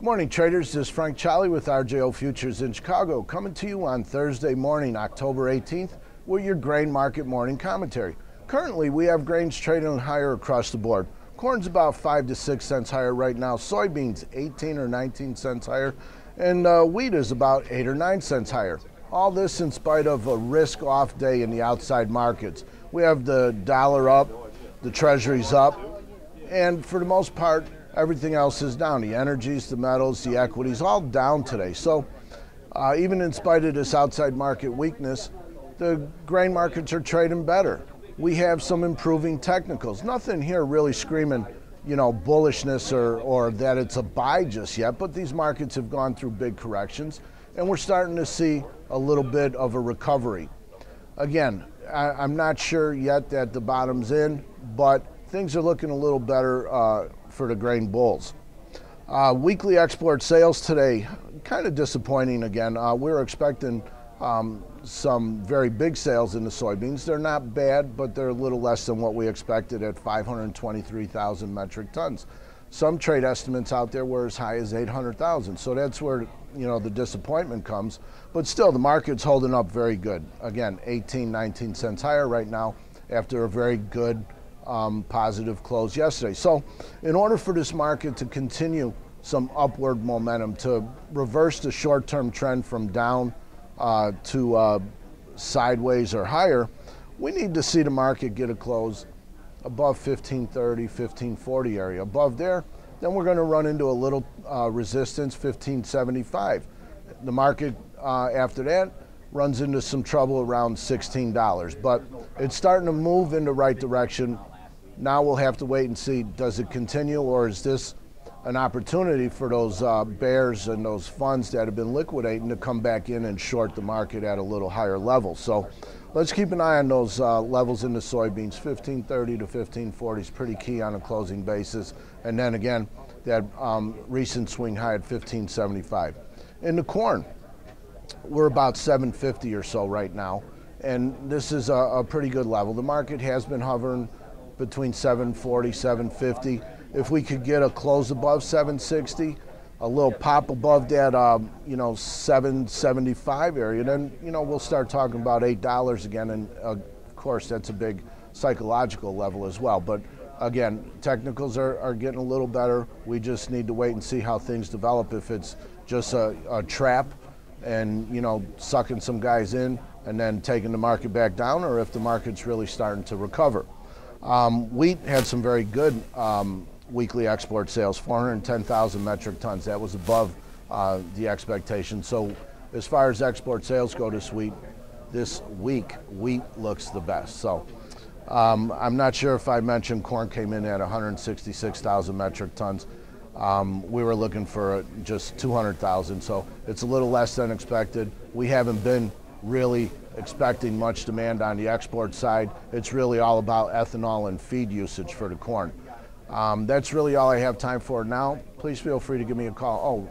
Good morning, traders. This is Frank Cholly with RJO Futures in Chicago, coming to you on Thursday morning, October 18th, with your grain market morning commentary. Currently, we have grains trading higher across the board. Corn's about 5 to 6 cents higher right now. Soybeans 18 or 19 cents higher, and wheat is about 8 or 9 cents higher. All this in spite of a risk-off day in the outside markets. We have the dollar up, the treasuries up, and for the most part, everything else is down. The energies, the metals, the equities, all down today. So even in spite of this outside market weakness, the grain markets are trading better. We have some improving technicals. Nothing here really screaming, bullishness or that it's a buy just yet, but these markets have gone through big corrections, and we're starting to see a little bit of a recovery. Again, I'm not sure yet that the bottom's in, but things are looking a little better for the grain bulls. Weekly export sales today, kind of disappointing again. We're expecting some very big sales in the soybeans. They're not bad, but they're a little less than what we expected at 523,000 metric tons. Some trade estimates out there were as high as 800,000. So that's where the disappointment comes. But still, the market's holding up very good. Again, 18, 19 cents higher right now after a very good positive close yesterday. So in order for this market to continue some upward momentum, to reverse the short-term trend from down to sideways or higher, we need to see the market get a close above 1530, 1540 area. Above there, then we're going to run into a little resistance, 1575. The market after that runs into some trouble around $16, but it's starting to move in the right direction. Now we'll have to wait and see, does it continue, or is this an opportunity for those bears and those funds that have been liquidating to come back in and short the market at a little higher level? So let's keep an eye on those levels in the soybeans. 1530 to 1540 is pretty key on a closing basis. And then again, that recent swing high at 1575. In the corn, we're about 750 or so right now, and this is a pretty good level. The market has been hovering between 740, 750. If we could get a close above 760, a little pop above that, 775 area, then, we'll start talking about $8 again. And of course, that's a big psychological level as well. But again, technicals are getting a little better. We just need to wait and see how things develop. If it's just a trap and, sucking some guys in and then taking the market back down, or if the market's really starting to recover. Wheat had some very good weekly export sales, 410,000 metric tons. That was above the expectation. So as far as export sales go this week, wheat looks the best. So I'm not sure if I mentioned corn came in at 166,000 metric tons. We were looking for just 200,000, so it's a little less than expected. We haven't been really expecting much demand on the export side. It's really all about ethanol and feed usage for the corn. That's really all I have time for now. Please feel free to give me a call. Oh,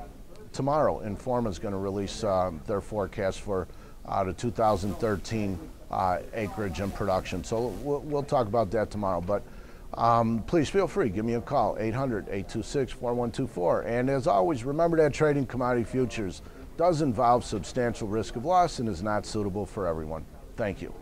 tomorrow, Informa is going to release their forecast for the 2013 acreage and production. So we'll talk about that tomorrow. But please feel free, give me a call, 800-826-4124. And as always, remember that trading commodity futures does involve substantial risk of loss and is not suitable for everyone. Thank you.